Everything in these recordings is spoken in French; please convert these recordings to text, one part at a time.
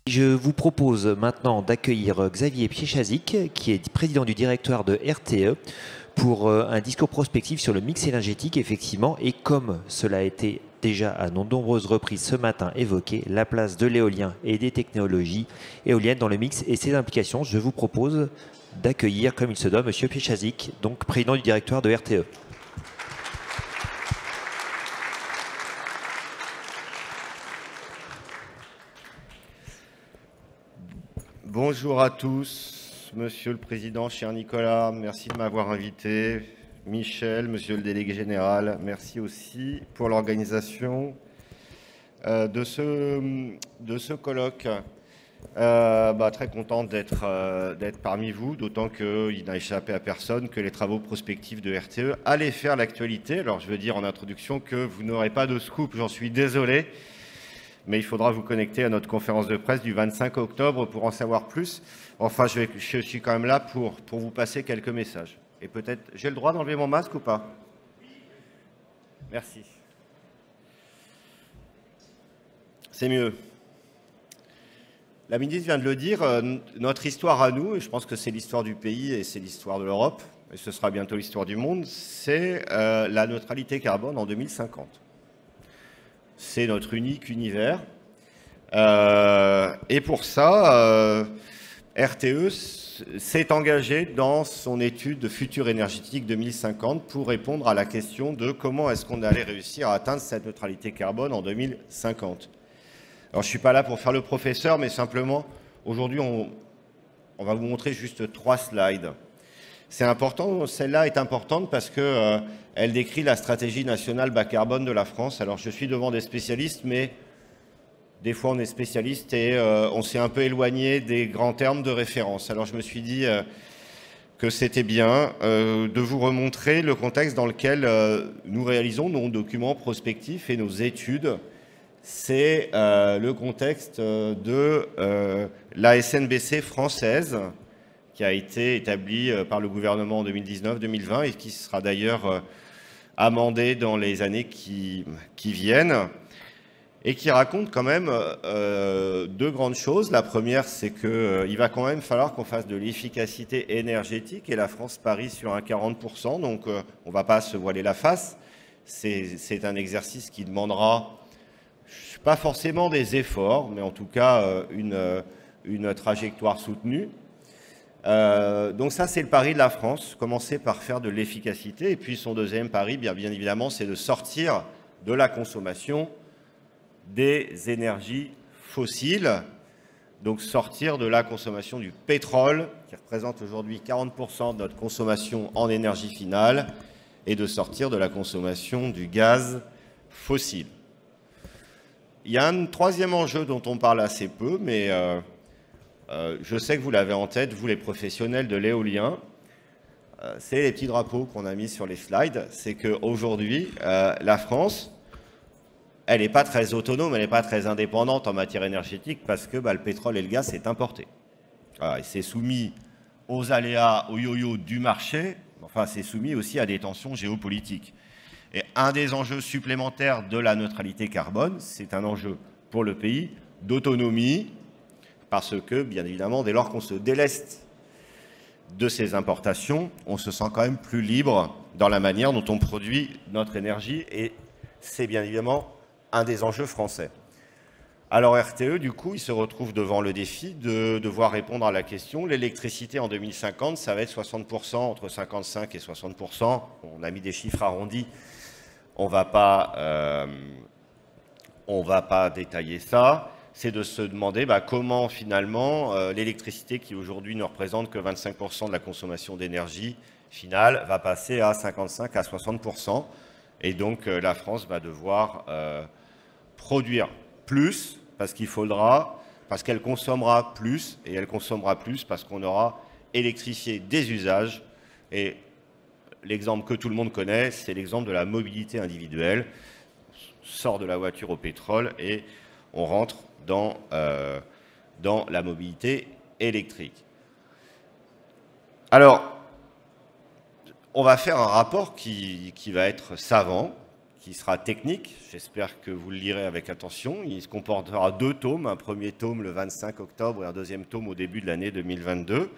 Je vous propose maintenant d'accueillir Xavier Piéchazic, qui est président du directoire de RTE, pour un discours prospectif sur le mix énergétique, effectivement, et comme cela a été déjà à de nombreuses reprises ce matin évoqué, la place de l'éolien et des technologies éoliennes dans le mix et ses implications. Je vous propose d'accueillir, comme il se doit, Monsieur Piéchazic, donc président du directoire de RTE. Bonjour à tous, Monsieur le Président, cher Nicolas, merci de m'avoir invité. Michel, Monsieur le Délégué Général, merci aussi pour l'organisation de ce colloque. Très content d'être parmi vous, d'autant qu'il n'a échappé à personne que les travaux prospectifs de RTE allaient faire l'actualité. Alors je veux dire en introduction que vous n'aurez pas de scoop, j'en suis désolé. Mais il faudra vous connecter à notre conférence de presse du 25 octobre pour en savoir plus. Enfin, je suis quand même là pour vous passer quelques messages. Et peut-être, j'ai le droit d'enlever mon masque ou pas? Merci. C'est mieux. La ministre vient de le dire, notre histoire à nous, et je pense que c'est l'histoire du pays et c'est l'histoire de l'Europe, et ce sera bientôt l'histoire du monde, c'est la neutralité carbone en 2050. C'est notre unique univers. Et pour ça, RTE s'est engagé dans son étude de futur énergétique 2050 pour répondre à la question de comment est-ce qu'on allait réussir à atteindre cette neutralité carbone en 2050. Alors, je ne suis pas là pour faire le professeur, mais simplement, aujourd'hui, on va vous montrer juste 3 slides. C'est important, celle-là est importante parce que elle décrit la stratégie nationale bas carbone de la France. Alors je suis devant des spécialistes, mais des fois on est spécialiste et on s'est un peu éloigné des grands termes de référence. Alors je me suis dit que c'était bien de vous remontrer le contexte dans lequel nous réalisons nos documents prospectifs et nos études. C'est le contexte de la SNBC française, qui a été établi par le gouvernement en 2019-2020 et qui sera d'ailleurs amendé dans les années qui viennent, et qui raconte quand même 2 grandes choses. La première, c'est qu'il va quand même falloir qu'on fasse de l'efficacité énergétique, et la France parie sur un 40%, donc on ne va pas se voiler la face. C'est un exercice qui demandera pas forcément des efforts, mais en tout cas une trajectoire soutenue. Donc ça, c'est le pari de la France, commencer par faire de l'efficacité. Et puis son deuxième pari, bien évidemment, c'est de sortir de la consommation des énergies fossiles. Donc sortir de la consommation du pétrole, qui représente aujourd'hui 40% de notre consommation en énergie finale, et de sortir de la consommation du gaz fossile. Il y a un 3e enjeu dont on parle assez peu, mais je sais que vous l'avez en tête, vous les professionnels de l'éolien. C'est les petits drapeaux qu'on a mis sur les slides. C'est qu'aujourd'hui, la France, elle n'est pas très autonome, elle n'est pas très indépendante en matière énergétique parce que le pétrole et le gaz, c'est importé. Voilà, et c'est soumis aux aléas, aux yo-yo du marché, enfin c'est soumis aussi à des tensions géopolitiques. Et un des enjeux supplémentaires de la neutralité carbone, c'est un enjeu pour le pays d'autonomie, parce que, bien évidemment, dès lors qu'on se déleste de ces importations, on se sent quand même plus libre dans la manière dont on produit notre énergie, et c'est bien évidemment un des enjeux français. Alors RTE, du coup, il se retrouve devant le défi de devoir répondre à la question. L'électricité en 2050, ça va être 60%, entre 55 et 60%. On a mis des chiffres arrondis. On va pas détailler ça. C'est de se demander comment finalement l'électricité, qui aujourd'hui ne représente que 25% de la consommation d'énergie finale, va passer à 55 à 60%. Et donc la France va devoir produire plus, parce qu'elle consommera plus, et elle consommera plus parce qu'on aura électrifié des usages. Et l'exemple que tout le monde connaît, c'est l'exemple de la mobilité individuelle. On sort de la voiture au pétrole et on rentre dans la mobilité électrique. Alors, on va faire un rapport qui va être savant, qui sera technique. J'espère que vous le lirez avec attention. Il se comportera 2 tomes, un premier tome le 25 octobre et un deuxième tome au début de l'année 2022.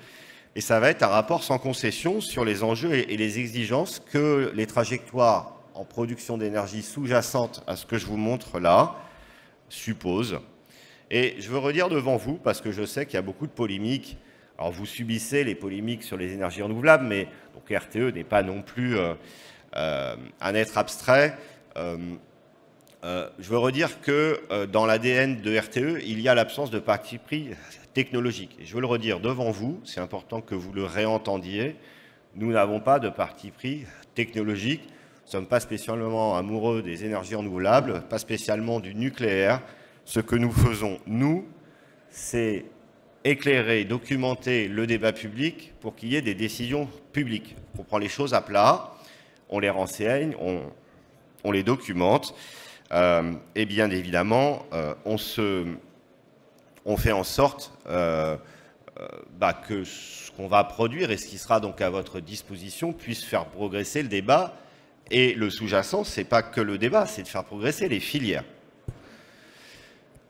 Et ça va être un rapport sans concession sur les enjeux et les exigences que les trajectoires en production d'énergie sous-jacentes à ce que je vous montre là supposent. Et je veux redire devant vous, parce que je sais qu'il y a beaucoup de polémiques. Alors vous subissez les polémiques sur les énergies renouvelables, mais donc RTE n'est pas non plus un être abstrait. Je veux redire que dans l'ADN de RTE, il y a l'absence de parti pris technologique. Et je veux le redire devant vous, c'est important que vous le réentendiez. Nous n'avons pas de parti pris technologique. Nous ne sommes pas spécialement amoureux des énergies renouvelables, pas spécialement du nucléaire. Ce que nous faisons, nous, c'est éclairer, documenter le débat public pour qu'il y ait des décisions publiques. On prend les choses à plat, on les renseigne, on les documente, et bien évidemment, on fait en sorte que ce qu'on va produire et ce qui sera donc à votre disposition puisse faire progresser le débat. Et le sous-jacent, ce n'est pas que le débat, c'est de faire progresser les filières.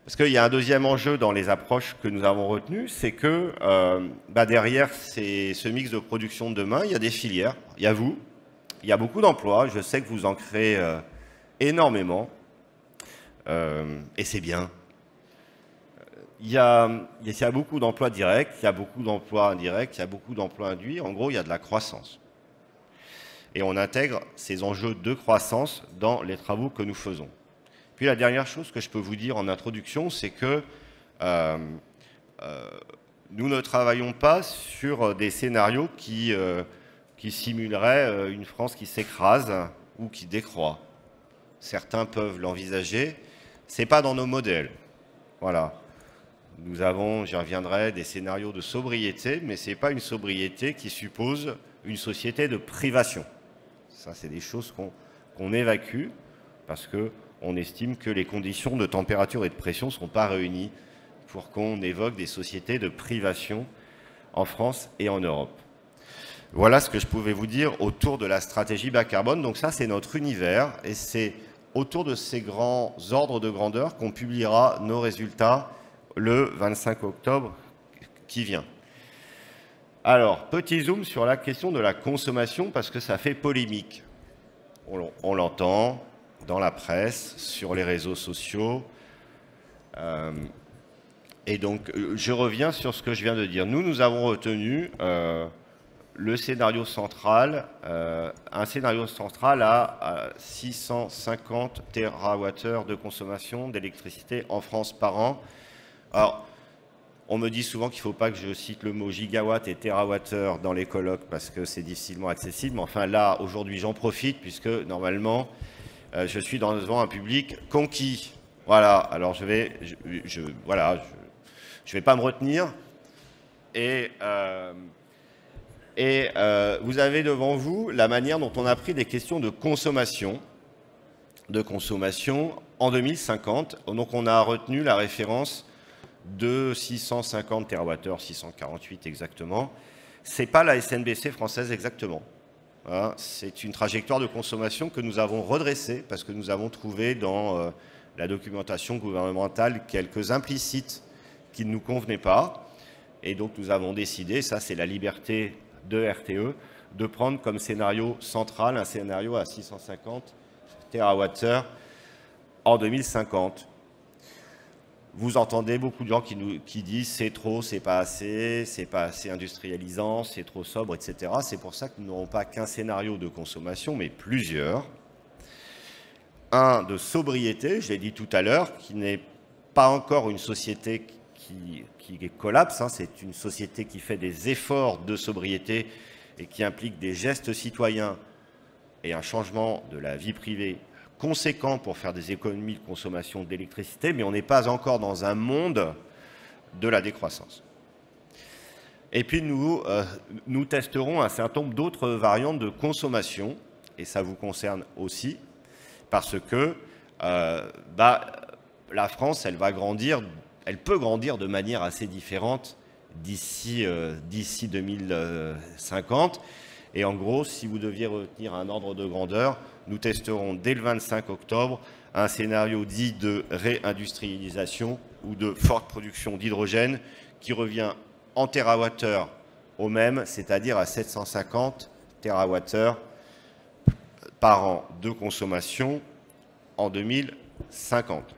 Parce qu'il y a un deuxième enjeu dans les approches que nous avons retenues, c'est que derrière ce mix de production de demain, il y a des filières, il y a vous, il y a beaucoup d'emplois, je sais que vous en créez énormément, et c'est bien. Il y a beaucoup d'emplois directs, il y a beaucoup d'emplois indirects, il y a beaucoup d'emplois induits, en gros il y a de la croissance. Et on intègre ces enjeux de croissance dans les travaux que nous faisons. Puis la dernière chose que je peux vous dire en introduction, c'est que nous ne travaillons pas sur des scénarios qui simuleraient une France qui s'écrase ou qui décroît. Certains peuvent l'envisager. Ce n'est pas dans nos modèles. Voilà. Nous avons, j'y reviendrai, des scénarios de sobriété, mais ce n'est pas une sobriété qui suppose une société de privation. Ça, c'est des choses qu'on évacue parce qu'on estime que les conditions de température et de pression ne sont pas réunies pour qu'on évoque des sociétés de privation en France et en Europe. Voilà ce que je pouvais vous dire autour de la stratégie bas carbone. Donc ça, c'est notre univers et c'est autour de ces grands ordres de grandeur qu'on publiera nos résultats le 25 octobre qui vient. Alors, petit zoom sur la question de la consommation parce que ça fait polémique. On l'entend dans la presse, sur les réseaux sociaux. Et donc, je reviens sur ce que je viens de dire. Nous avons retenu le scénario central, un scénario central à 650 TWh de consommation d'électricité en France par an. Alors, on me dit souvent qu'il ne faut pas que je cite le mot gigawatt et térawattheure dans les colloques parce que c'est difficilement accessible. Mais enfin, là, aujourd'hui, j'en profite puisque, normalement, je suis devant un public conquis. Voilà, alors je vais pas me retenir. Et vous avez devant vous la manière dont on a pris des questions de consommation en 2050. Donc, on a retenu la référence de 650 TWh, 648 exactement. Ce n'est pas la SNBC française exactement. Hein, c'est une trajectoire de consommation que nous avons redressée parce que nous avons trouvé dans la documentation gouvernementale quelques implicites qui ne nous convenaient pas. Et donc nous avons décidé, ça c'est la liberté de RTE, de prendre comme scénario central un scénario à 650 TWh en 2050. Vous entendez beaucoup de gens qui disent c'est trop, c'est pas assez industrialisant, c'est trop sobre, etc. C'est pour ça que nous n'aurons pas qu'un scénario de consommation, mais plusieurs. Un de sobriété, je l'ai dit tout à l'heure, qui n'est pas encore une société qui collapse, hein, c'est une société qui fait des efforts de sobriété et qui implique des gestes citoyens et un changement de la vie privée conséquent pour faire des économies de consommation d'électricité, mais on n'est pas encore dans un monde de la décroissance. Et puis nous testerons un certain nombre d'autres variantes de consommation, et ça vous concerne aussi, parce que la France, elle peut grandir de manière assez différente d'ici 2050. Et en gros, si vous deviez retenir un ordre de grandeur, nous testerons dès le 25 octobre un scénario dit de réindustrialisation ou de forte production d'hydrogène qui revient en térawattheure au même, c'est-à-dire à 750 térawattheures par an de consommation en 2050.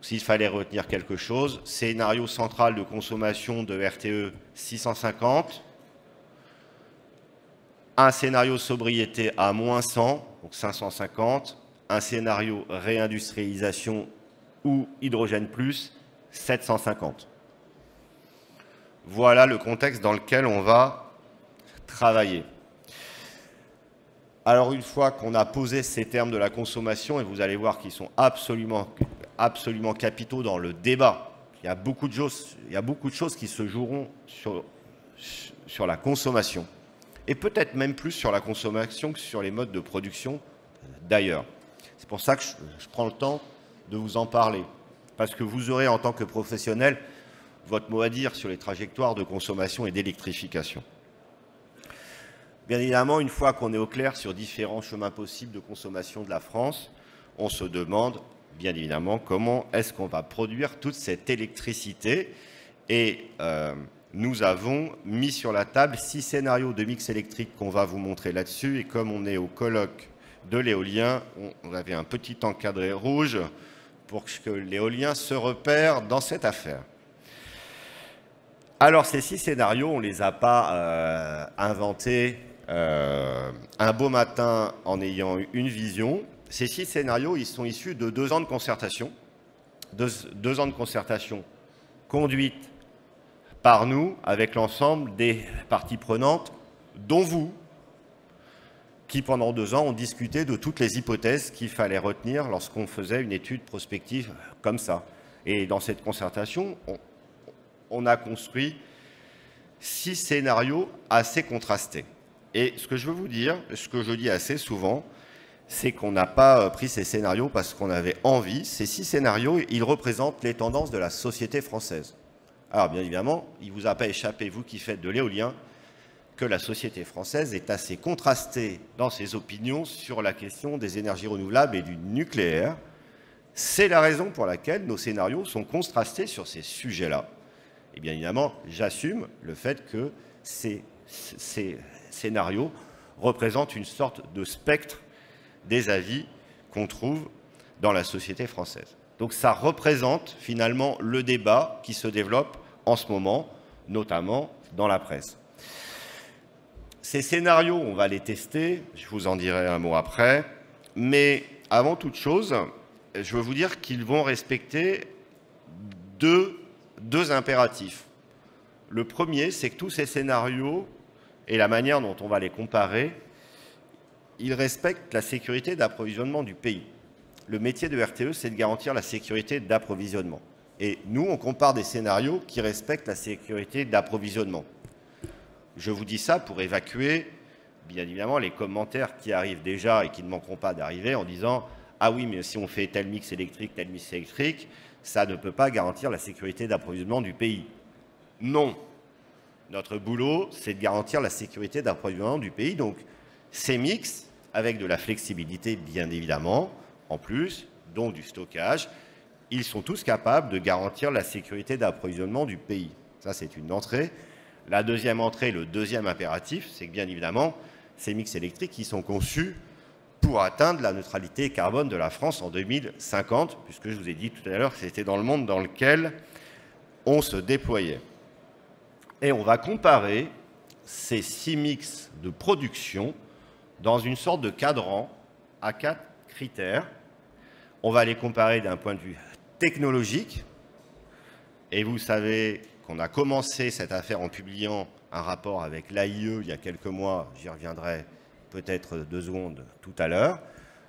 S'il fallait retenir quelque chose, scénario central de consommation de RTE 650, un scénario sobriété à moins 100, donc 550, un scénario réindustrialisation ou hydrogène plus, 750. Voilà le contexte dans lequel on va travailler. Alors une fois qu'on a posé ces termes de la consommation, et vous allez voir qu'ils sont absolument capitaux dans le débat, il y a beaucoup de choses qui se joueront sur la consommation, et peut-être même plus sur la consommation que sur les modes de production d'ailleurs. C'est pour ça que je prends le temps de vous en parler, parce que vous aurez en tant que professionnel votre mot à dire sur les trajectoires de consommation et d'électrification. Bien évidemment, une fois qu'on est au clair sur différents chemins possibles de consommation de la France, on se demande, bien évidemment, comment est-ce qu'on va produire toute cette électricité. Et nous avons mis sur la table 6 scénarios de mix électrique qu'on va vous montrer là-dessus. Et comme on est au colloque de l'éolien, on avait un petit encadré rouge pour que l'éolien se repère dans cette affaire. Alors, ces 6 scénarios, on ne les a pas inventés un beau matin en ayant une vision. Ces 6 scénarios, ils sont issus de 2 ans de concertation. 2 ans de concertation conduite par nous, avec l'ensemble des parties prenantes, dont vous, qui pendant 2 ans ont discuté de toutes les hypothèses qu'il fallait retenir lorsqu'on faisait une étude prospective comme ça. Et dans cette concertation, on a construit 6 scénarios assez contrastés. Et ce que je veux vous dire, ce que je dis assez souvent, c'est qu'on n'a pas pris ces scénarios parce qu'on avait envie. Ces 6 scénarios, ils représentent les tendances de la société française. Alors bien évidemment, il ne vous a pas échappé, vous qui faites de l'éolien, que la société française est assez contrastée dans ses opinions sur la question des énergies renouvelables et du nucléaire. C'est la raison pour laquelle nos scénarios sont contrastés sur ces sujets-là. Et bien évidemment, j'assume le fait que ces scénarios représentent une sorte de spectre des avis qu'on trouve dans la société française. Donc ça représente finalement le débat qui se développe en ce moment, notamment dans la presse. Ces scénarios, on va les tester, je vous en dirai un mot après, mais avant toute chose, je veux vous dire qu'ils vont respecter deux impératifs. Le premier, c'est que tous ces scénarios et la manière dont on va les comparer, ils respectent la sécurité d'approvisionnement du pays. Le métier de RTE, c'est de garantir la sécurité d'approvisionnement. Et nous, on compare des scénarios qui respectent la sécurité d'approvisionnement. Je vous dis ça pour évacuer, bien évidemment, les commentaires qui arrivent déjà et qui ne manqueront pas d'arriver en disant « Ah oui, mais si on fait tel mix électrique, ça ne peut pas garantir la sécurité d'approvisionnement du pays. » Non. Notre boulot, c'est de garantir la sécurité d'approvisionnement du pays. Donc, ces mix, avec de la flexibilité, bien évidemment, en plus, dont du stockage, ils sont tous capables de garantir la sécurité d'approvisionnement du pays. Ça, c'est une entrée. La deuxième entrée, le deuxième impératif, c'est que, bien évidemment, ces mix électriques qui sont conçus pour atteindre la neutralité carbone de la France en 2050, puisque je vous ai dit tout à l'heure que c'était dans le monde dans lequel on se déployait. Et on va comparer ces 6 mix de production dans une sorte de cadran à 4 critères. On va les comparer d'un point de vue technologique. Et vous savez qu'on a commencé cette affaire en publiant un rapport avec l'AIE il y a quelques mois. J'y reviendrai peut-être 2 secondes tout à l'heure.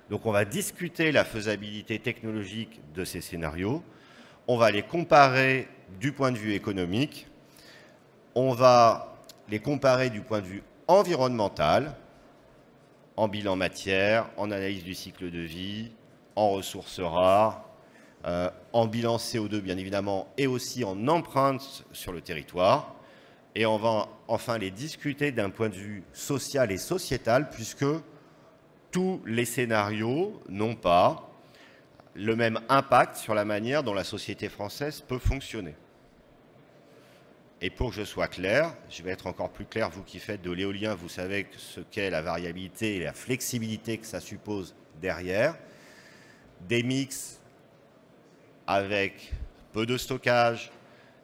Donc on va discuter la faisabilité technologique de ces scénarios. On va les comparer du point de vue économique. On va les comparer du point de vue environnemental, en bilan matière, en analyse du cycle de vie, en ressources rares, en bilan CO2 bien évidemment, et aussi en empreinte sur le territoire. Et on va enfin les discuter d'un point de vue social et sociétal, puisque tous les scénarios n'ont pas le même impact sur la manière dont la société française peut fonctionner. Et pour que je sois clair, je vais être encore plus clair, vous qui faites de l'éolien, vous savez ce qu'est la variabilité et la flexibilité que ça suppose derrière. Des mix avec peu de stockage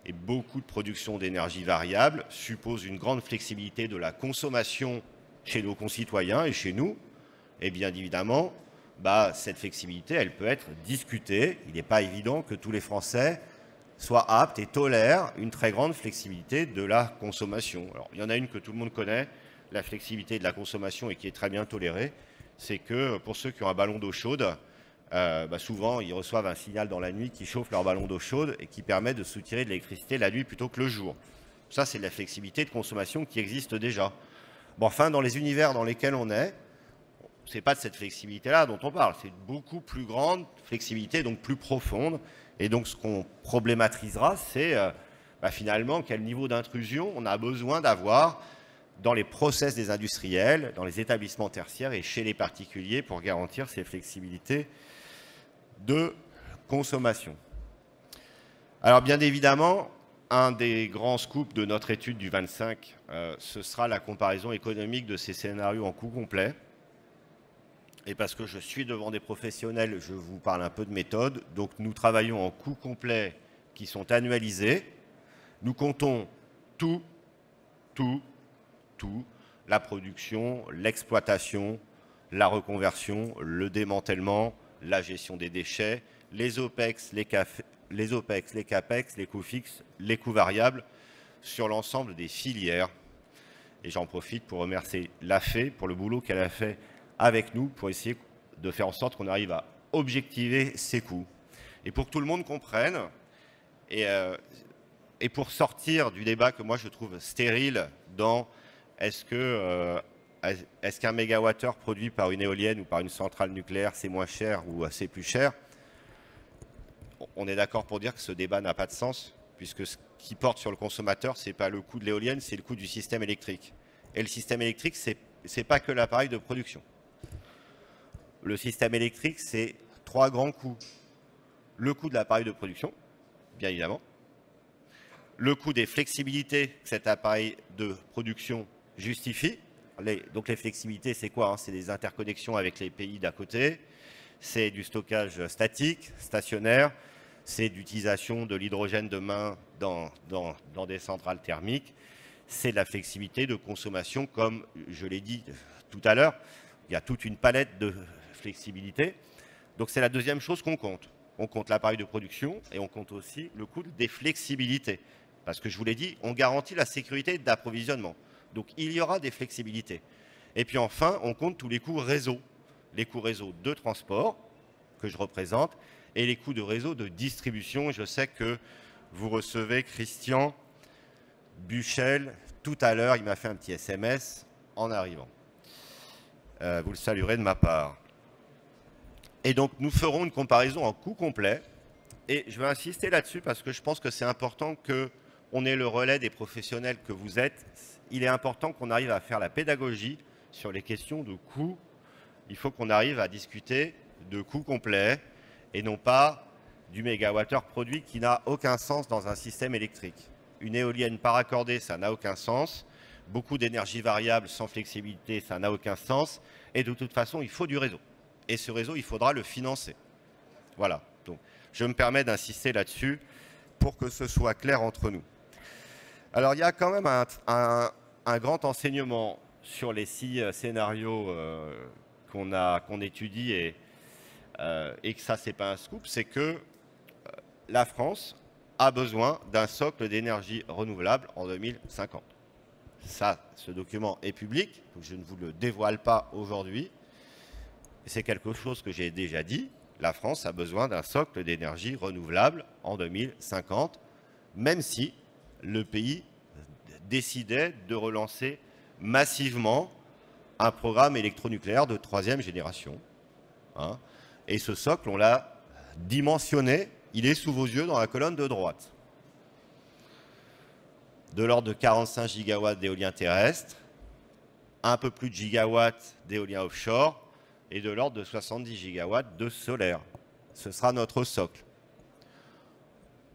et beaucoup de production d'énergie variable supposent une grande flexibilité de la consommation chez nos concitoyens et chez nous. Et bien évidemment, cette flexibilité, elle peut être discutée. Il n'est pas évident que tous les Français soient aptes et tolèrent une très grande flexibilité de la consommation. Alors, il y en a une que tout le monde connaît, la flexibilité de la consommation et qui est très bien tolérée, c'est que pour ceux qui ont un ballon d'eau chaude, souvent ils reçoivent un signal dans la nuit qui chauffe leur ballon d'eau chaude et qui permet de soutirer de l'électricité la nuit plutôt que le jour. Ça, c'est de la flexibilité de consommation qui existe déjà. Bon, enfin, dans les univers dans lesquels on est, ce n'est pas de cette flexibilité-là dont on parle, c'est une beaucoup plus grande flexibilité, donc plus profonde. Et donc, ce qu'on problématisera, c'est finalement quel niveau d'intrusion on a besoin d'avoir dans les process des industriels, dans les établissements tertiaires et chez les particuliers pour garantir ces flexibilités de consommation. Alors, bien évidemment, un des grands scoops de notre étude du 25, ce sera la comparaison économique de ces scénarios en coût complet. Et parce que je suis devant des professionnels, je vous parle un peu de méthode. Donc nous travaillons en coûts complets qui sont annualisés. Nous comptons tout, la production, l'exploitation, la reconversion, le démantèlement, la gestion des déchets, les OPEX, les CAPEX, les coûts fixes, les coûts variables sur l'ensemble des filières. Et j'en profite pour remercier l'AFE pour le boulot qu'elle a fait avec nous pour essayer de faire en sorte qu'on arrive à objectiver ces coûts. Et pour que tout le monde comprenne, et pour sortir du débat que moi je trouve stérile dans est-ce qu'un mégawattheure produit par une éolienne ou par une centrale nucléaire c'est moins cher ou c'est plus cher, on est d'accord pour dire que ce débat n'a pas de sens, puisque ce qui porte sur le consommateur, ce n'est pas le coût de l'éolienne, c'est le coût du système électrique. Et le système électrique, ce n'est pas que l'appareil de production. Le système électrique, c'est 3 grands coûts. Le coût de l'appareil de production, bien évidemment. Le coût des flexibilités que cet appareil de production justifie. Donc les flexibilités, c'est quoi? C'est des interconnexions avec les pays d'à côté. C'est du stockage statique, stationnaire. C'est d'utilisation de l'hydrogène demain dans des centrales thermiques. C'est de la flexibilité de consommation, comme je l'ai dit tout à l'heure. Il y a toute une palette de flexibilité. Donc c'est la deuxième chose qu'on compte. On compte l'appareil de production et on compte aussi le coût des flexibilités. Parce que je vous l'ai dit, on garantit la sécurité d'approvisionnement. Donc il y aura des flexibilités. Et puis enfin, on compte tous les coûts réseau. Les coûts réseau de transport, que je représente, et les coûts de réseau de distribution. Je sais que vous recevez Christian Buchel tout à l'heure. Il m'a fait un petit SMS en arrivant. Vous le saluerez de ma part. Et donc, nous ferons une comparaison en coût complet. Et je vais insister là-dessus parce que je pense que c'est important qu'on ait le relais des professionnels que vous êtes. Il est important qu'on arrive à faire la pédagogie sur les questions de coûts. Il faut qu'on arrive à discuter de coûts complets et non pas du mégawattheure produit qui n'a aucun sens dans un système électrique. Une éolienne pas raccordée, ça n'a aucun sens. Beaucoup d'énergie variable sans flexibilité, ça n'a aucun sens. Et de toute façon, il faut du réseau. Et ce réseau, il faudra le financer. Voilà. Donc, je me permets d'insister là-dessus pour que ce soit clair entre nous. Alors, il y a quand même un grand enseignement sur les 6 scénarios qu'on étudie et que ça, c'est pas un scoop, c'est que la France a besoin d'un socle d'énergie renouvelable en 2050. Ça, ce document est public, donc je ne vous le dévoile pas aujourd'hui. C'est quelque chose que j'ai déjà dit. La France a besoin d'un socle d'énergie renouvelable en 2050, même si le pays décidait de relancer massivement un programme électronucléaire de 3e génération. Et ce socle, on l'a dimensionné, il est sous vos yeux dans la colonne de droite. De l'ordre de 45 gigawatts d'éolien terrestre, un peu plus de gigawatts d'éolien offshore, et de l'ordre de 70 gigawatts de solaire. Ce sera notre socle.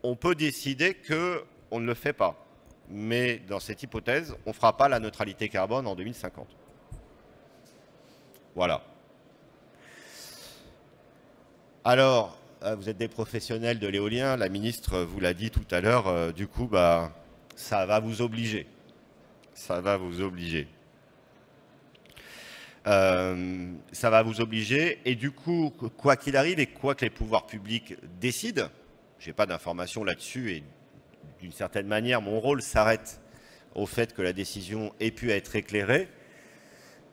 On peut décider qu'on ne le fait pas. Mais dans cette hypothèse, on ne fera pas la neutralité carbone en 2050. Voilà. Alors, vous êtes des professionnels de l'éolien, la ministre vous l'a dit tout à l'heure, du coup, ça va vous obliger. Ça va vous obliger. Ça va vous obliger, et du coup, quoi qu'il arrive et quoi que les pouvoirs publics décident, je n'ai pas d'informations là-dessus, et d'une certaine manière, mon rôle s'arrête au fait que la décision ait pu être éclairée.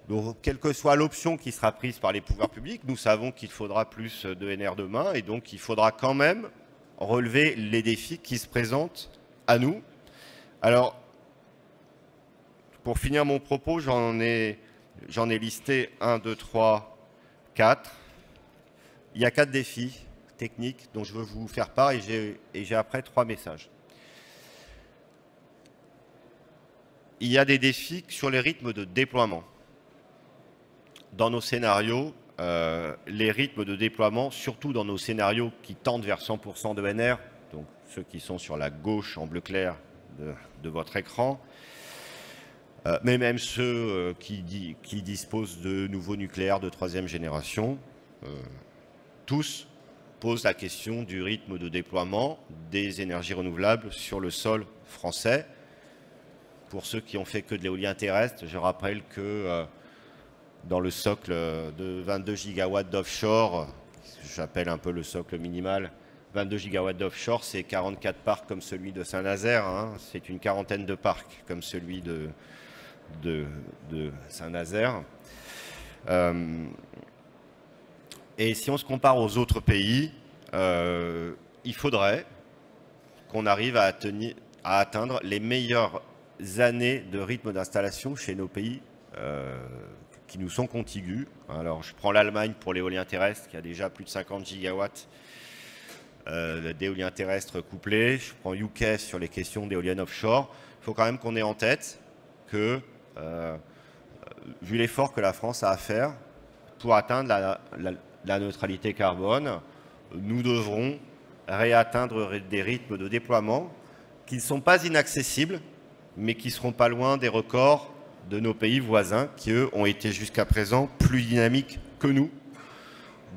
Donc, quelle que soit l'option qui sera prise par les pouvoirs publics, nous savons qu'il faudra plus d'ENR demain, et donc il faudra quand même relever les défis qui se présentent à nous. Alors, pour finir mon propos, j'en ai listé 1, 2, 3, 4. Il y a 4 défis techniques dont je veux vous faire part, et j'ai après 3 messages. Il y a des défis sur les rythmes de déploiement. Dans nos scénarios, les rythmes de déploiement, surtout dans nos scénarios qui tendent vers 100% d'ENR, donc ceux qui sont sur la gauche en bleu clair de votre écran, mais même ceux qui disposent de nouveaux nucléaires de 3e génération, tous posent la question du rythme de déploiement des énergies renouvelables sur le sol français. Pour ceux qui ont fait que de l'éolien terrestre, je rappelle que dans le socle de 22 gigawatts d'offshore, j'appelle un peu le socle minimal, 22 gigawatts d'offshore, c'est 44 parcs comme celui de Saint-Nazaire, hein, c'est une quarantaine de parcs comme celui de Saint-Nazaire. Et si on se compare aux autres pays, il faudrait qu'on arrive à atteindre les meilleures années de rythme d'installation chez nos pays qui nous sont contigus. Alors, je prends l'Allemagne pour l'éolien terrestre, qui a déjà plus de 50 gigawatts d'éolien terrestre couplé. Je prends UK sur les questions d'éoliennes offshore. Il faut quand même qu'on ait en tête que, vu l'effort que la France a à faire pour atteindre la neutralité carbone, nous devrons réatteindre des rythmes de déploiement qui ne sont pas inaccessibles, mais qui ne seront pas loin des records de nos pays voisins, qui, eux, ont été jusqu'à présent plus dynamiques que nous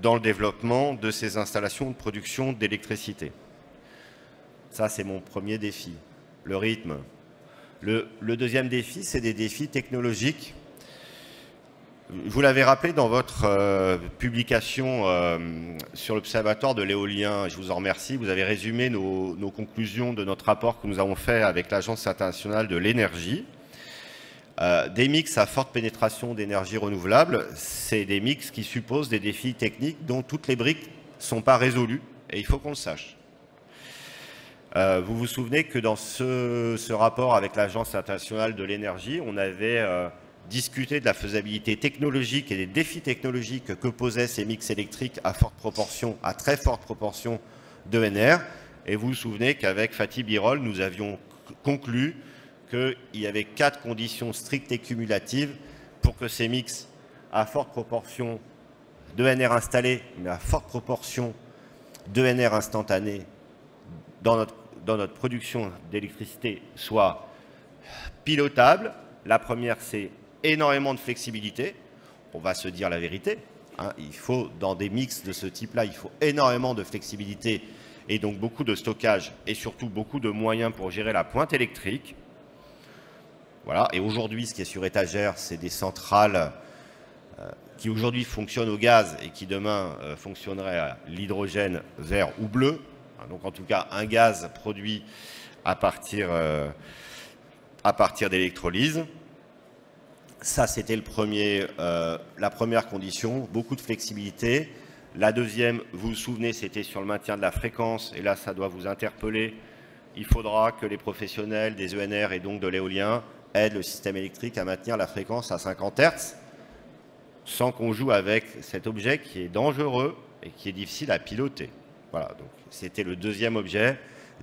dans le développement de ces installations de production d'électricité. Ça, c'est mon premier défi, le rythme. Le deuxième défi, c'est des défis technologiques. Vous l'avez rappelé dans votre publication sur l'Observatoire de l'éolien, je vous en remercie, vous avez résumé nos conclusions de notre rapport que nous avons fait avec l'Agence internationale de l'énergie. Des mix à forte pénétration d'énergie renouvelable, c'est des mix qui supposent des défis techniques dont toutes les briques ne sont pas résolues, et il faut qu'on le sache. Vous vous souvenez que dans ce rapport avec l'Agence internationale de l'énergie, on avait discuté de la faisabilité technologique et des défis technologiques que posaient ces mix électriques à forte proportion, à très forte proportion d'ENR. Et vous vous souvenez qu'avec Fatih Birol, nous avions conclu qu'il y avait 4 conditions strictes et cumulatives pour que ces mix à forte proportion d'ENR installés, mais à forte proportion d'ENR instantanés dans notre production d'électricité soient pilotables. La première, c'est énormément de flexibilité. On va se dire la vérité, hein. Il faut, dans des mix de ce type-là, il faut énormément de flexibilité et donc beaucoup de stockage et surtout beaucoup de moyens pour gérer la pointe électrique. Voilà. Et aujourd'hui, ce qui est sur étagère, c'est des centrales qui aujourd'hui fonctionnent au gaz et qui demain fonctionneraient à l'hydrogène vert ou bleu. Donc en tout cas, un gaz produit à partir d'électrolyse. Ça, c'était la première condition, beaucoup de flexibilité. La deuxième, vous vous souvenez, c'était sur le maintien de la fréquence. Et là, ça doit vous interpeller. Il faudra que les professionnels des ENR et donc de l'éolien aident le système électrique à maintenir la fréquence à 50 Hz sans qu'on joue avec cet objet qui est dangereux et qui est difficile à piloter. Voilà, donc c'était le deuxième objet,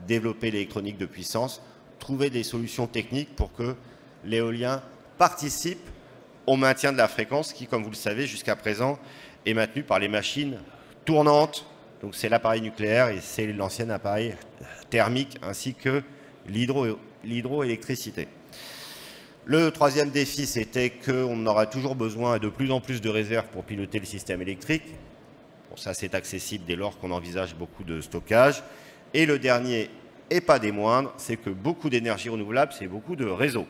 développer l'électronique de puissance, trouver des solutions techniques pour que l'éolien participe au maintien de la fréquence qui, comme vous le savez, jusqu'à présent, est maintenu par les machines tournantes. Donc c'est l'appareil nucléaire et c'est l'ancien appareil thermique ainsi que l'hydroélectricité. Le troisième défi, c'était qu'on aura toujours besoin de plus en plus de réserves pour piloter le système électrique. Bon, ça, c'est accessible dès lors qu'on envisage beaucoup de stockage. Et le dernier, et pas des moindres, c'est que beaucoup d'énergie renouvelable, c'est beaucoup de réseaux.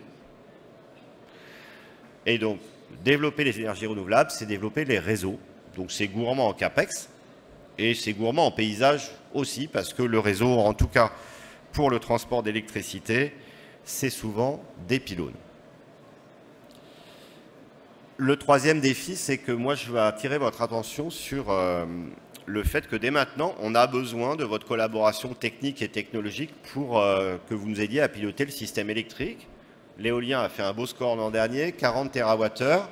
Et donc, développer les énergies renouvelables, c'est développer les réseaux. Donc, c'est gourmand en CAPEX et c'est gourmand en paysage aussi, parce que le réseau, en tout cas pour le transport d'électricité, c'est souvent des pylônes. Le troisième défi, c'est que moi, je vais attirer votre attention sur le fait que dès maintenant, on a besoin de votre collaboration technique et technologique pour que vous nous aidiez à piloter le système électrique. L'éolien a fait un beau score l'an dernier, 40 TWh,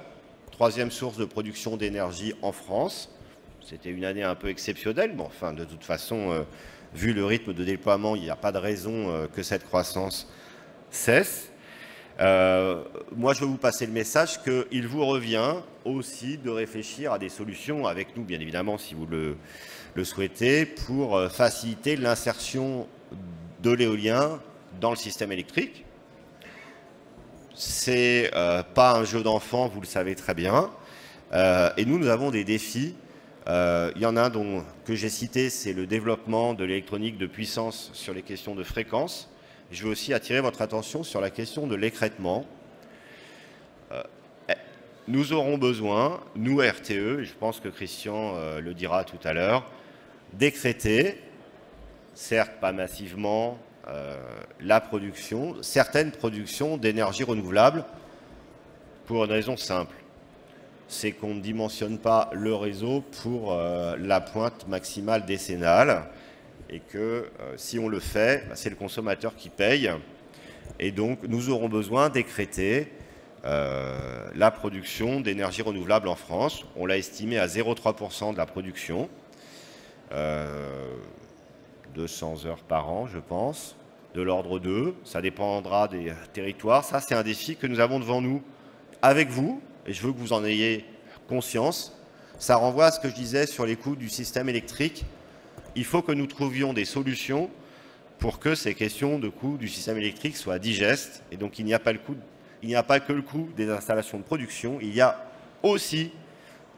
troisième source de production d'énergie en France. C'était une année un peu exceptionnelle, mais enfin, de toute façon, vu le rythme de déploiement, il n'y a pas de raison que cette croissance cesse. Moi, je veux vous passer le message qu'il vous revient aussi de réfléchir à des solutions avec nous, bien évidemment, si vous le souhaitez, pour faciliter l'insertion de l'éolien dans le système électrique. C'est pas un jeu d'enfant, vous le savez très bien. Et nous avons des défis. Il y en a un que j'ai cité, c'est le développement de l'électronique de puissance sur les questions de fréquence. Je veux aussi attirer votre attention sur la question de l'écrêtement. Nous aurons besoin, nous RTE, et je pense que Christian le dira tout à l'heure, d'écréter, certes pas massivement, certaines productions d'énergie renouvelable pour une raison simple. C'est qu'on ne dimensionne pas le réseau pour la pointe maximale décennale. Et que si on le fait, c'est le consommateur qui paye. Et donc, nous aurons besoin d'écréter la production d'énergie renouvelable en France. On l'a estimé à 0,3% de la production, 200 heures par an, je pense, de l'ordre 2. Ça dépendra des territoires. Ça, c'est un défi que nous avons devant nous avec vous, et je veux que vous en ayez conscience. Ça renvoie à ce que je disais sur les coûts du système électrique. Il faut que nous trouvions des solutions pour que ces questions de coût du système électrique soient digestes. Et donc, il n'y a pas que le coût des installations de production, il y a aussi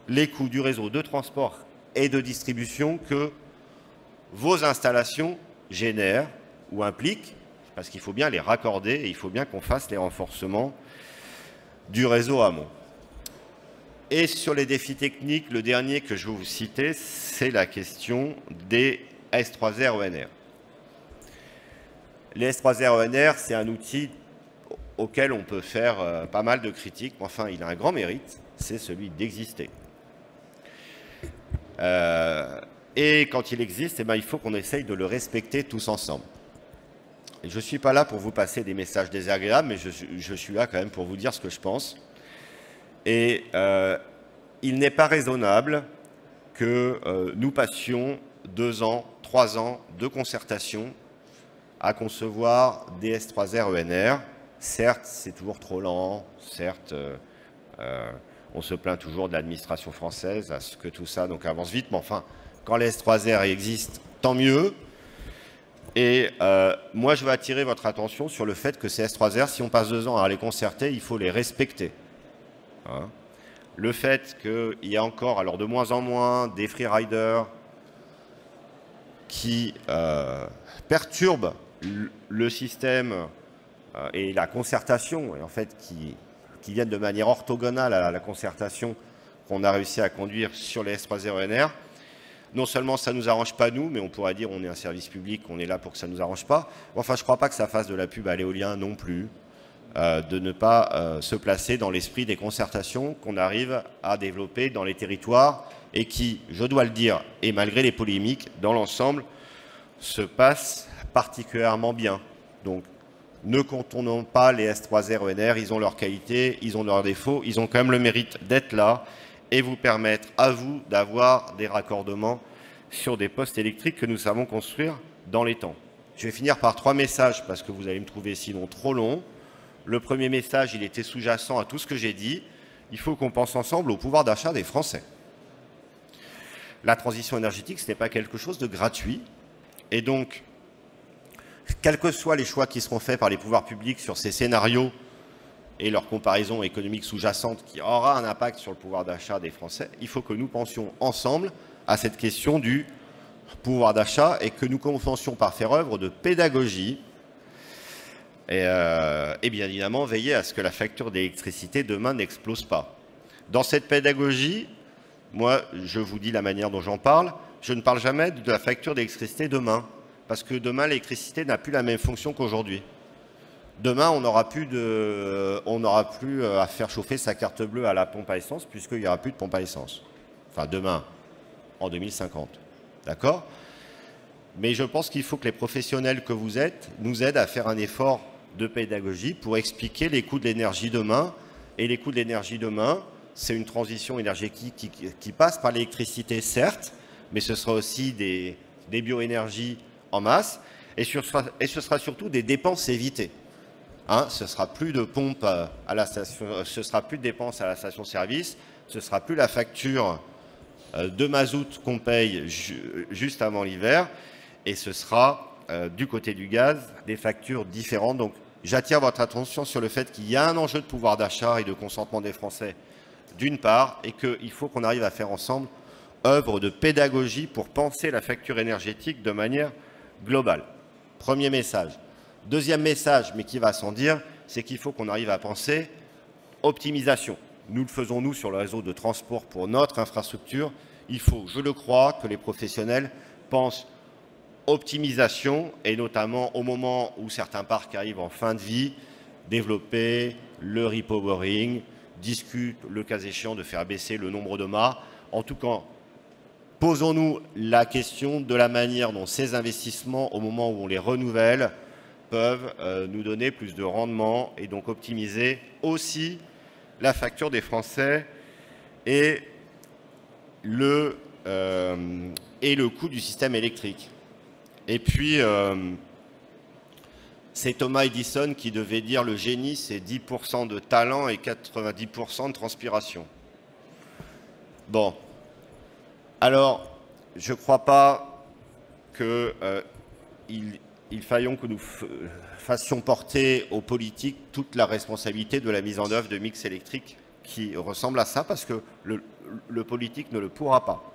les coûts du réseau de transport et de distribution que vos installations génèrent ou impliquent, parce qu'il faut bien les raccorder et il faut bien qu'on fasse les renforcements du réseau amont. Et sur les défis techniques, le dernier que je vais vous citer, c'est la question des S3R ENR. Les S3R ENR, c'est un outil auquel on peut faire pas mal de critiques, mais enfin, il a un grand mérite, c'est celui d'exister. Et quand il existe, eh bien, il faut qu'on essaye de le respecter tous ensemble. Et je ne suis pas là pour vous passer des messages désagréables, mais je suis là quand même pour vous dire ce que je pense. Et il n'est pas raisonnable que nous passions 2 ans, 3 ans de concertation à concevoir des S3R ENR. Certes, c'est toujours trop lent, certes, on se plaint toujours de l'administration française à ce que tout ça donc, avance vite, mais enfin, quand les S3R existent, tant mieux. Et moi, je veux attirer votre attention sur le fait que ces S3R, si on passe 2 ans à les concerter, il faut les respecter. Hein. Le fait qu'il y a encore, alors de moins en moins, des freeriders qui perturbent le système et la concertation, et en fait qui viennent de manière orthogonale à la concertation qu'on a réussi à conduire sur les S3R ENR. Non seulement ça ne nous arrange pas nous, mais on pourrait dire on est un service public, on est là pour que ça ne nous arrange pas. Enfin, je ne crois pas que ça fasse de la pub à l'éolien non plus, de ne pas se placer dans l'esprit des concertations qu'on arrive à développer dans les territoires et qui, je dois le dire, et malgré les polémiques, dans l'ensemble, se passent particulièrement bien. Donc, ne contournons pas les S3R ENR, ils ont leurs qualités, ils ont leurs défauts, ils ont quand même le mérite d'être là et vous permettre à vous d'avoir des raccordements sur des postes électriques que nous savons construire dans les temps. Je vais finir par 3 messages parce que vous allez me trouver sinon trop long. Le premier message, il était sous-jacent à tout ce que j'ai dit. Il faut qu'on pense ensemble au pouvoir d'achat des Français. la transition énergétique, ce n'est pas quelque chose de gratuit. Et donc, quels que soient les choix qui seront faits par les pouvoirs publics sur ces scénarios et leur comparaison économique sous-jacente qui aura un impact sur le pouvoir d'achat des Français, il faut que nous pensions ensemble à cette question du pouvoir d'achat et que nous commencions par faire œuvre de pédagogie et bien évidemment veiller à ce que la facture d'électricité demain n'explose pas. Dans cette pédagogie, moi je vous dis la manière dont j'en parle, je ne parle jamais de la facture d'électricité demain, parce que demain l'électricité n'a plus la même fonction qu'aujourd'hui. Demain on n'aura plus à faire chauffer sa carte bleue à la pompe à essence puisqu'il n'y aura plus de pompe à essence. Enfin demain, en 2050. D'accord ? Mais je pense qu'il faut que les professionnels que vous êtes nous aident à faire un effort de pédagogie pour expliquer les coûts de l'énergie demain. Et les coûts de l'énergie demain, c'est une transition énergétique qui passe par l'électricité, certes, mais ce sera aussi des bioénergies en masse. Et ce sera surtout des dépenses évitées. Hein, ce sera plus de pompes à la station, ce sera plus de dépenses à la station-service, ce sera plus la facture de mazout qu'on paye juste avant l'hiver, et ce sera du côté du gaz des factures différentes. Donc j'attire votre attention sur le fait qu'il y a un enjeu de pouvoir d'achat et de consentement des Français d'une part, et qu'il faut qu'on arrive à faire ensemble œuvre de pédagogie pour penser la facture énergétique de manière globale. Premier message. Deuxième message, mais qui va sans dire, c'est qu'il faut qu'on arrive à penser optimisation. Nous le faisons, nous, sur le réseau de transport pour notre infrastructure. Il faut, je le crois, que les professionnels pensent optimisation, et notamment au moment où certains parcs arrivent en fin de vie, développer le repowering, discute, le cas échéant, de faire baisser le nombre de mâts. En tout cas, posons-nous la question de la manière dont ces investissements, au moment où on les renouvelle, peuvent nous donner plus de rendement et donc optimiser aussi la facture des Français et le coût du système électrique. Et puis, c'est Thomas Edison qui devait dire le génie, c'est 10% de talent et 90% de transpiration. Bon. Alors, je ne crois pas qu'il faille que nous fassions porter aux politiques toute la responsabilité de la mise en œuvre de mix électriques qui ressemble à ça, parce que le politique ne le pourra pas.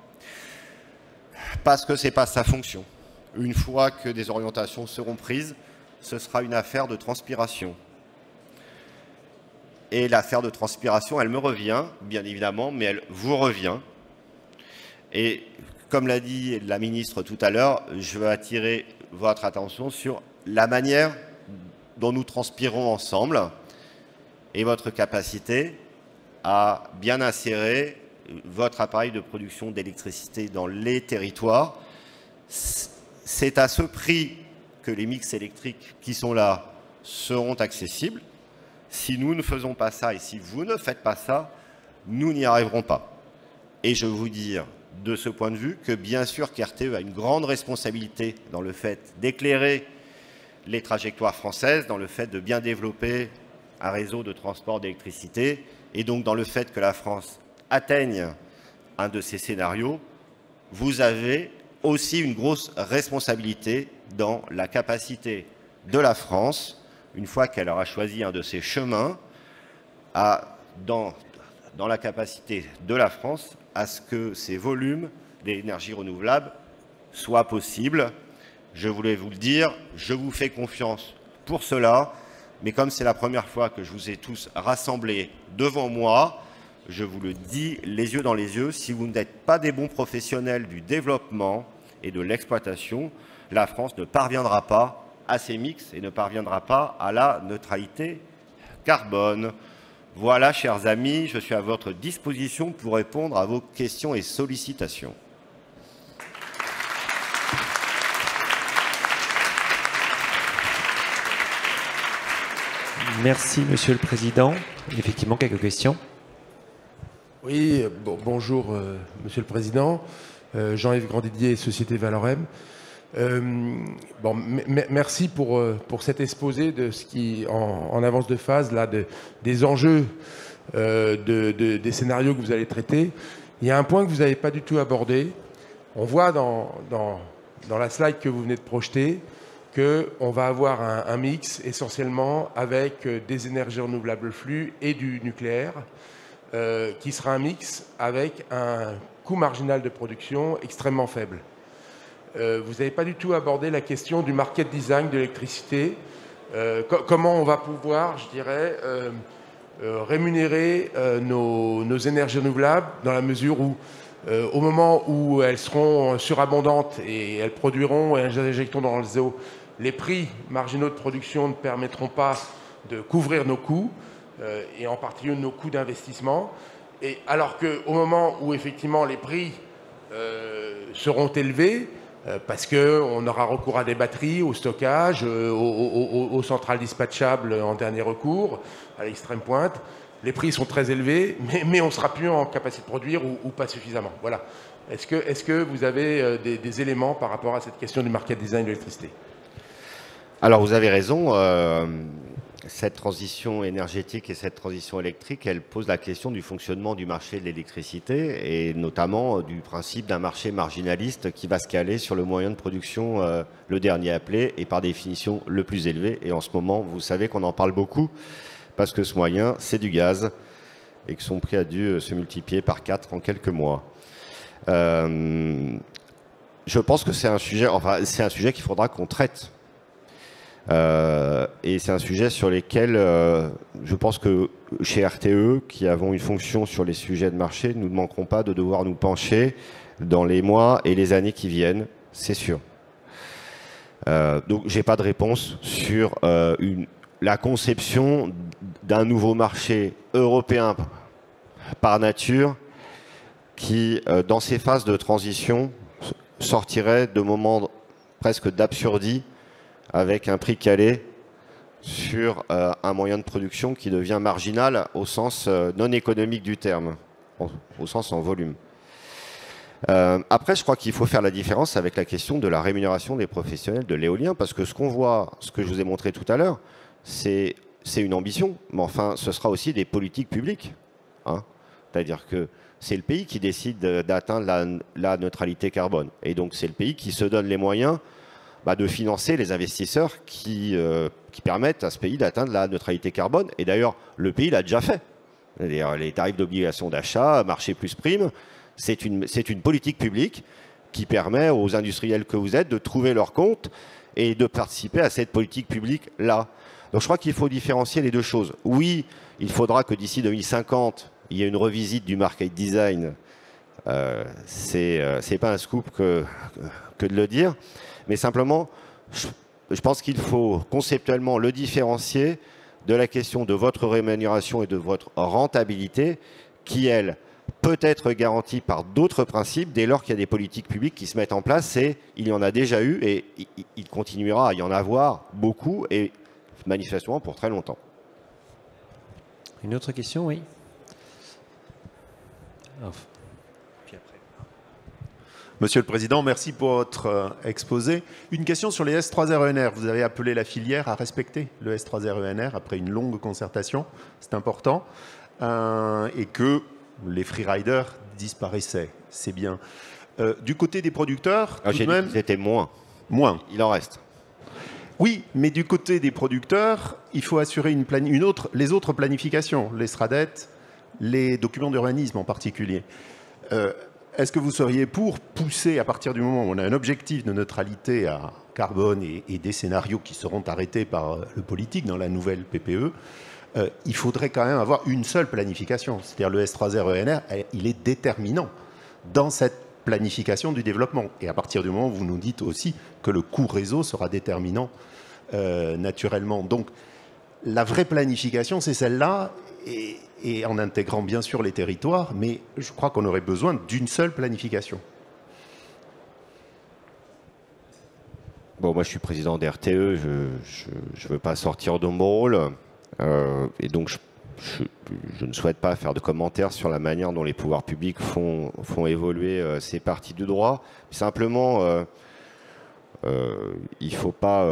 Parce que ce n'est pas sa fonction. Une fois que des orientations seront prises, ce sera une affaire de transpiration. Et l'affaire de transpiration, elle me revient, bien évidemment, mais elle vous revient. Et comme l'a dit la ministre tout à l'heure, je veux attirer votre attention sur la manière dont nous transpirons ensemble et votre capacité à bien insérer votre appareil de production d'électricité dans les territoires. C'est à ce prix que les mix électriques qui sont là seront accessibles. Si nous ne faisons pas ça et si vous ne faites pas ça, nous n'y arriverons pas. Et je veux vous dire de ce point de vue que bien sûr qu'RTE a une grande responsabilité dans le fait d'éclairer les trajectoires françaises, dans le fait de bien développer un réseau de transport d'électricité et donc dans le fait que la France atteigne un de ces scénarios. Vous avez aussi une grosse responsabilité dans la capacité de la France, une fois qu'elle aura choisi un de ces chemins, dans la capacité de la France à ce que ces volumes d'énergie renouvelable soient possibles. Je voulais vous le dire, je vous fais confiance pour cela, mais comme c'est la première fois que je vous ai tous rassemblés devant moi, je vous le dis les yeux dans les yeux, si vous n'êtes pas des bons professionnels du développement et de l'exploitation, la France ne parviendra pas à ces mix et ne parviendra pas à la neutralité carbone. Voilà, chers amis, je suis à votre disposition pour répondre à vos questions et sollicitations. Merci, Monsieur le Président. Effectivement, quelques questions. Oui, bonjour, Monsieur le Président. Jean-Yves Grandidier, Société Valorem. Merci pour cet exposé de ce qui, en avance de phase, là, des enjeux des scénarios que vous allez traiter. Il y a un point que vous n'avez pas du tout abordé, On voit dans la slide que vous venez de projeter qu'on va avoir un mix essentiellement avec des énergies renouvelables flux et du nucléaire, qui sera un mix avec un coût marginal de production extrêmement faible. Vous n'avez pas du tout abordé la question du market design de l'électricité. Comment on va pouvoir, je dirais, rémunérer nos énergies renouvelables dans la mesure où, au moment où elles seront surabondantes et elles produiront et elles injecteront dans le réseau, les prix marginaux de production ne permettront pas de couvrir nos coûts, et en particulier nos coûts d'investissement. Et alors qu'au moment où effectivement les prix seront élevés, parce qu'on aura recours à des batteries, au stockage, aux centrales dispatchables en dernier recours, à l'extrême pointe, les prix sont très élevés, mais on ne sera plus en capacité de produire ou pas suffisamment. Voilà. Est-ce que vous avez des éléments par rapport à cette question du market design de l'électricité ? Alors vous avez raison, cette transition énergétique et cette transition électrique, elle pose la question du fonctionnement du marché de l'électricité et notamment du principe d'un marché marginaliste qui va se caler sur le moyen de production le dernier appelé et par définition le plus élevé. Et en ce moment, vous savez qu'on en parle beaucoup parce que ce moyen, c'est du gaz et que son prix a dû se multiplier par 4 en quelques mois. Je pense que c'est un sujet qu'il faudra qu'on traite. Et c'est un sujet sur lesquels je pense que chez RTE, qui avons une fonction sur les sujets de marché, nous ne manquerons pas de devoir nous pencher dans les mois et les années qui viennent, c'est sûr. Donc j'ai pas de réponse sur la conception d'un nouveau marché européen par nature qui, dans ces phases de transition, sortirait de moments presque d'absurdie avec un prix calé sur un moyen de production qui devient marginal au sens non économique du terme, au sens en volume. Après, je crois qu'il faut faire la différence avec la question de la rémunération des professionnels de l'éolien, parce que ce qu'on voit, ce que je vous ai montré tout à l'heure, c'est une ambition, mais enfin, ce sera aussi des politiques publiques. Hein. C'est-à-dire que c'est le pays qui décide d'atteindre la neutralité carbone. Et donc, c'est le pays qui se donne les moyens de financer les investisseurs qui permettent à ce pays d'atteindre la neutralité carbone. Et d'ailleurs, le pays l'a déjà fait. Les tarifs d'obligation d'achat, marché plus prime, c'est une politique publique qui permet aux industriels que vous êtes de trouver leur compte et de participer à cette politique publique-là. Donc je crois qu'il faut différencier les deux choses. Oui, il faudra que d'ici 2050, il y ait une revisite du market design. C'est pas un scoop que de le dire. Mais simplement, je pense qu'il faut conceptuellement le différencier de la question de votre rémunération et de votre rentabilité, qui, elle, peut être garantie par d'autres principes dès lors qu'il y a des politiques publiques qui se mettent en place. Et il y en a déjà eu et il continuera à y en avoir beaucoup et manifestement pour très longtemps. Une autre question, oui. Monsieur le Président, merci pour votre exposé. Une question sur les S3REnR. Vous avez appelé la filière à respecter le S3REnR après une longue concertation, c'est important, et que les freeriders disparaissaient, c'est bien. Du côté des producteurs, tout de même... C'était moins. Moins. Il en reste. Oui, mais du côté des producteurs, il faut assurer les autres planifications, les SRADET, les documents d'urbanisme en particulier. Est-ce que vous seriez pour pousser, à partir du moment où on a un objectif de neutralité à carbone et des scénarios qui seront arrêtés par le politique dans la nouvelle PPE, il faudrait quand même avoir une seule planification. C'est-à-dire le S3REnR, il est déterminant dans cette planification du développement. Et à partir du moment où vous nous dites aussi que le coût réseau sera déterminant naturellement. Donc la vraie planification, c'est celle-là. Et en intégrant bien sûr les territoires, mais je crois qu'on aurait besoin d'une seule planification. Bon, moi je suis président d'RTE, je ne veux pas sortir de mon rôle, et donc je ne souhaite pas faire de commentaires sur la manière dont les pouvoirs publics font évoluer ces parties du droit. Simplement, il ne faut pas...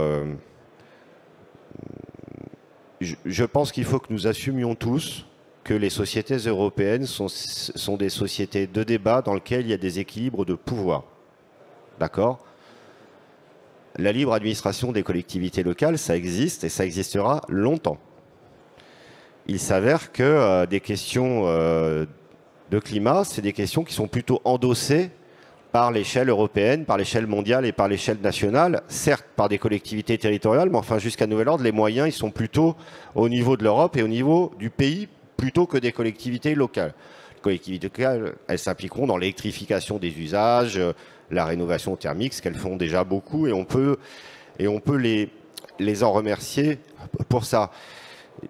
je pense qu'il faut que nous assumions tous que les sociétés européennes sont des sociétés de débat dans lesquelles il y a des équilibres de pouvoir. d'accord? La libre administration des collectivités locales, ça existe et ça existera longtemps. Il s'avère que des questions de climat, c'est des questions qui sont plutôt endossées par l'échelle européenne, par l'échelle mondiale et par l'échelle nationale, certes par des collectivités territoriales, mais enfin jusqu'à nouvel ordre, les moyens ils sont plutôt au niveau de l'Europe et au niveau du pays plutôt que des collectivités locales. Les collectivités locales, elles s'impliqueront dans l'électrification des usages, la rénovation thermique, ce qu'elles font déjà beaucoup, et on peut les en remercier pour ça.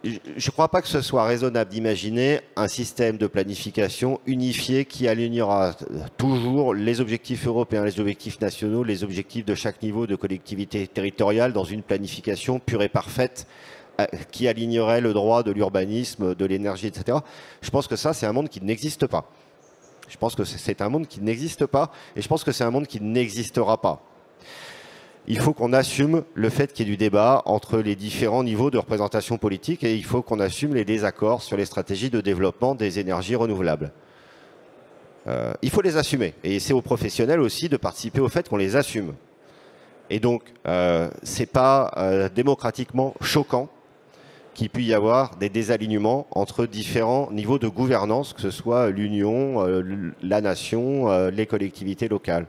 Je ne crois pas que ce soit raisonnable d'imaginer un système de planification unifié qui alignera toujours les objectifs européens, les objectifs nationaux, les objectifs de chaque niveau de collectivité territoriale dans une planification pure et parfaite qui alignerait le droit de l'urbanisme, de l'énergie, etc. Je pense que ça, c'est un monde qui n'existe pas. Je pense que c'est un monde qui n'existe pas et je pense que c'est un monde qui n'existera pas. Il faut qu'on assume le fait qu'il y ait du débat entre les différents niveaux de représentation politique et il faut qu'on assume les désaccords sur les stratégies de développement des énergies renouvelables. Il faut les assumer et c'est aux professionnels aussi de participer au fait qu'on les assume. Et donc, c'est pas démocratiquement choquant qu'il puisse y avoir des désalignements entre différents niveaux de gouvernance, que ce soit l'Union, la nation, les collectivités locales.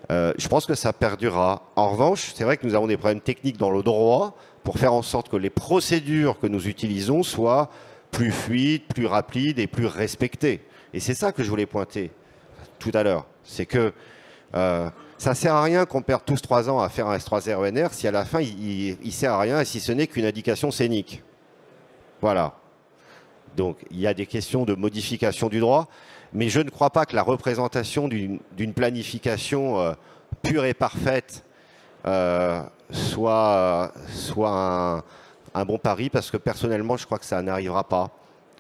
Je pense que ça perdurera. En revanche, c'est vrai que nous avons des problèmes techniques dans le droit pour faire en sorte que les procédures que nous utilisons soient plus fluides, plus rapides et plus respectées. Et c'est ça que je voulais pointer tout à l'heure. C'est que ça ne sert à rien qu'on perde tous 3 ans à faire un S3RENR si à la fin il ne sert à rien si ce n'est qu'une indication scénique. Voilà. Donc il y a des questions de modification du droit. Mais je ne crois pas que la représentation d'une planification pure et parfaite soit un bon pari, parce que personnellement, je crois que ça n'arrivera pas.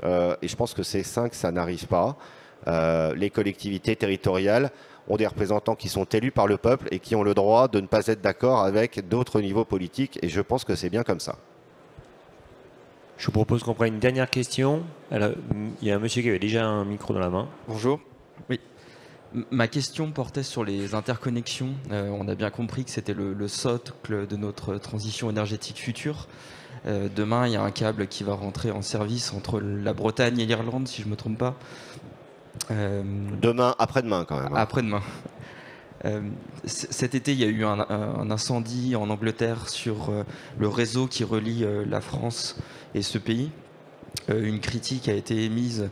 Et je pense que c'est sain que ça n'arrive pas. Les collectivités territoriales ont des représentants qui sont élus par le peuple et qui ont le droit de ne pas être d'accord avec d'autres niveaux politiques. Et je pense que c'est bien comme ça. Je vous propose qu'on prenne une dernière question. Alors, il y a un monsieur qui avait déjà un micro dans la main. Bonjour. Oui. Ma question portait sur les interconnexions. On a bien compris que c'était le socle de notre transition énergétique future. Demain, il y a un câble qui va rentrer en service entre la Bretagne et l'Irlande, si je ne me trompe pas. Demain, après-demain quand même. Après-demain. Cet été, il y a eu un incendie en Angleterre sur le réseau qui relie la France et ce pays. Une critique a été émise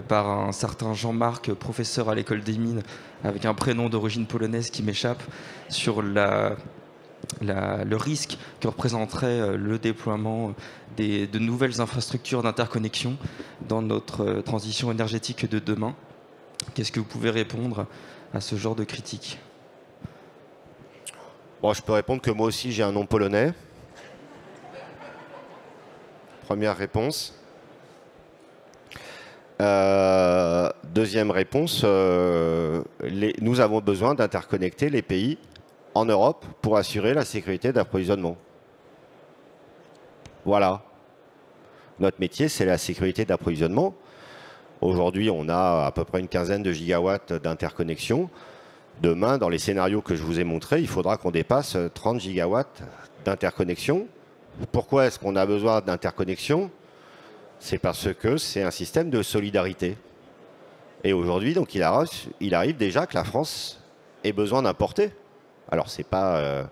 par un certain Jean-Marc, professeur à l'école des mines, avec un prénom d'origine polonaise qui m'échappe, sur le risque que représenterait le déploiement de nouvelles infrastructures d'interconnexion dans notre transition énergétique de demain. Qu'est-ce que vous pouvez répondre à ce genre de critique ? Bon, je peux répondre que moi aussi j'ai un nom polonais. Première réponse. Deuxième réponse, nous avons besoin d'interconnecter les pays en Europe pour assurer la sécurité d'approvisionnement. Voilà. Notre métier, c'est la sécurité d'approvisionnement. Aujourd'hui, on a à peu près une quinzaine de gigawatts d'interconnexion. Demain, dans les scénarios que je vous ai montrés, il faudra qu'on dépasse 30 gigawatts d'interconnexion. Pourquoi est-ce qu'on a besoin d'interconnexion ? C'est parce que c'est un système de solidarité. Et aujourd'hui, donc, il arrive déjà que la France ait besoin d'importer. Alors, c'est pas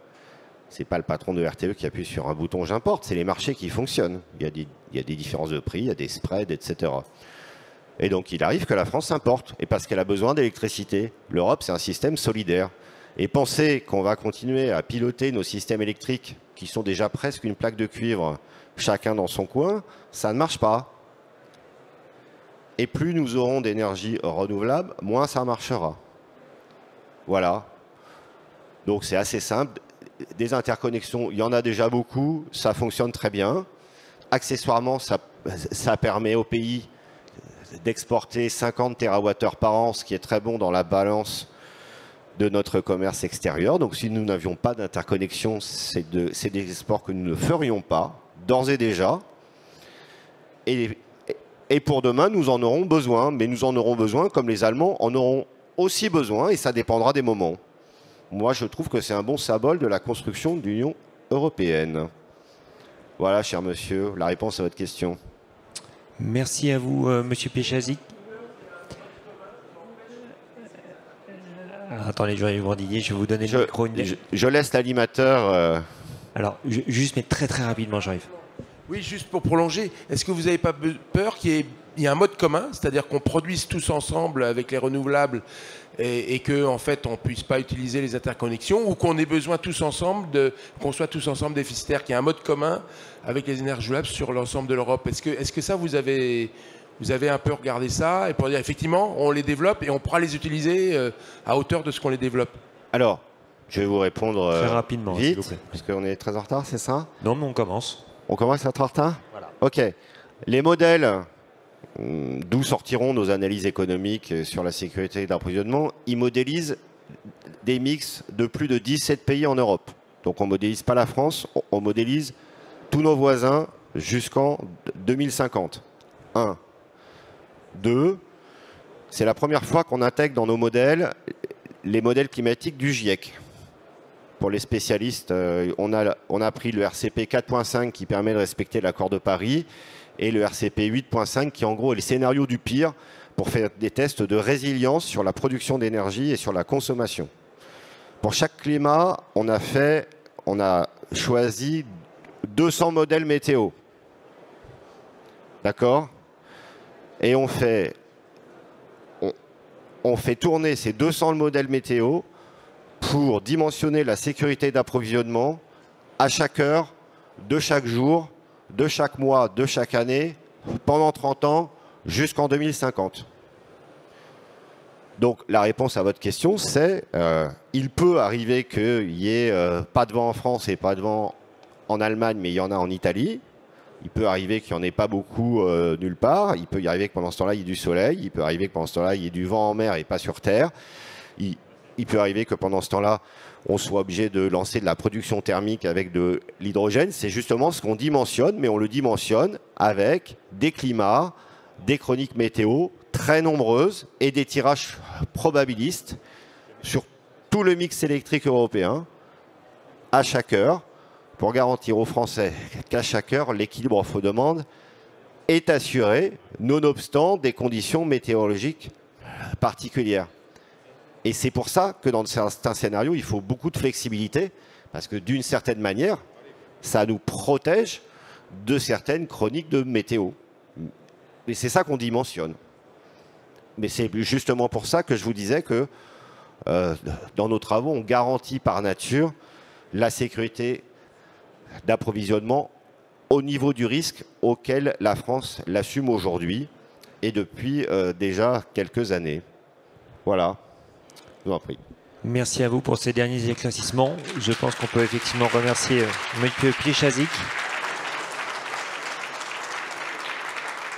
le patron de RTE qui appuie sur un bouton « j'importe », c'est les marchés qui fonctionnent. Il y a des différences de prix, il y a des spreads, etc. Et donc, il arrive que la France importe, et parce qu'elle a besoin d'électricité. L'Europe, c'est un système solidaire. Et penser qu'on va continuer à piloter nos systèmes électriques, qui sont déjà presque une plaque de cuivre, chacun dans son coin, ça ne marche pas. Et plus nous aurons d'énergie renouvelable, moins ça marchera. Voilà. Donc, c'est assez simple. Des interconnexions, il y en a déjà beaucoup, ça fonctionne très bien. Accessoirement, ça permet au pays d'exporter 50 TWh par an, ce qui est très bon dans la balance de notre commerce extérieur. Donc si nous n'avions pas d'interconnexion, c'est des exports que nous ne ferions pas, d'ores et déjà. Et pour demain, nous en aurons besoin, mais nous en aurons besoin comme les Allemands en auront aussi besoin, et ça dépendra des moments. moi, je trouve que c'est un bon symbole de la construction de l'Union européenne. Voilà, cher monsieur, la réponse à votre question. Merci à vous, monsieur Piéchazic. Attendez, je vais vous Didier, je vais vous donner le micro. Je laisse l'animateur... Alors, juste, mais très très rapidement, j'arrive. Oui, juste pour prolonger, est-ce que vous n'avez pas peur qu'il y ait un mode commun, c'est-à-dire qu'on produise tous ensemble avec les renouvelables et que en fait on ne puisse pas utiliser les interconnexions, ou qu'on ait besoin tous ensemble qu'on soit tous ensemble déficitaires, qu'il y ait un mode commun avec les énergies renouvelables sur l'ensemble de l'Europe? Est-ce que ça vous avez un peu regardé ça et pour dire effectivement on les développe et on pourra les utiliser à hauteur de ce qu'on les développe? Alors, je vais vous répondre très rapidement, vite, parce qu'on est très en retard, c'est ça? Non, mais on commence. On commence à être en retard? Voilà. Ok. Les modèles, d'où sortiront nos analyses économiques sur la sécurité d'approvisionnement, ils modélisent des mix de plus de 17 pays en Europe. Donc on ne modélise pas la France, on modélise tous nos voisins jusqu'en 2050. 1. 2. C'est la première fois qu'on intègre dans nos modèles les modèles climatiques du GIEC. Pour les spécialistes, on a pris le RCP 4.5 qui permet de respecter l'accord de Paris et le RCP 8.5 qui en gros est le scénario du pire pour faire des tests de résilience sur la production d'énergie et sur la consommation. Pour chaque climat, on a choisi 200 modèles météo. D'accord? Et on fait tourner ces 200 modèles météo pour dimensionner la sécurité d'approvisionnement à chaque heure, de chaque jour, de chaque mois, de chaque année, pendant 30 ans, jusqu'en 2050. Donc la réponse à votre question, c'est il peut arriver qu'il n'y ait pas de vent en France et pas de vent en Allemagne, mais il y en a en Italie. Il peut arriver qu'il n'y en ait pas beaucoup nulle part. Il peut y arriver que pendant ce temps-là, il y ait du soleil. Il peut arriver que pendant ce temps-là, il y ait du vent en mer et pas sur Terre. Il peut arriver que pendant ce temps-là, on soit obligé de lancer de la production thermique avec de l'hydrogène. C'est justement ce qu'on dimensionne, mais on le dimensionne avec des climats, des chroniques météo très nombreuses et des tirages probabilistes sur tout le mix électrique européen à chaque heure pour garantir aux Français qu'à chaque heure, l'équilibre offre-demande est assuré, nonobstant des conditions météorologiques particulières. Et c'est pour ça que dans certains scénarios, il faut beaucoup de flexibilité, parce que d'une certaine manière, ça nous protège de certaines chroniques de météo. Et c'est ça qu'on dimensionne. Mais c'est justement pour ça que je vous disais que dans nos travaux, on garantit par nature la sécurité d'approvisionnement au niveau du risque auquel la France l'assume aujourd'hui et depuis déjà quelques années. Voilà. Je vous en prie. Merci à vous pour ces derniers éclaircissements. Je pense qu'on peut effectivement remercier M. Piéchazic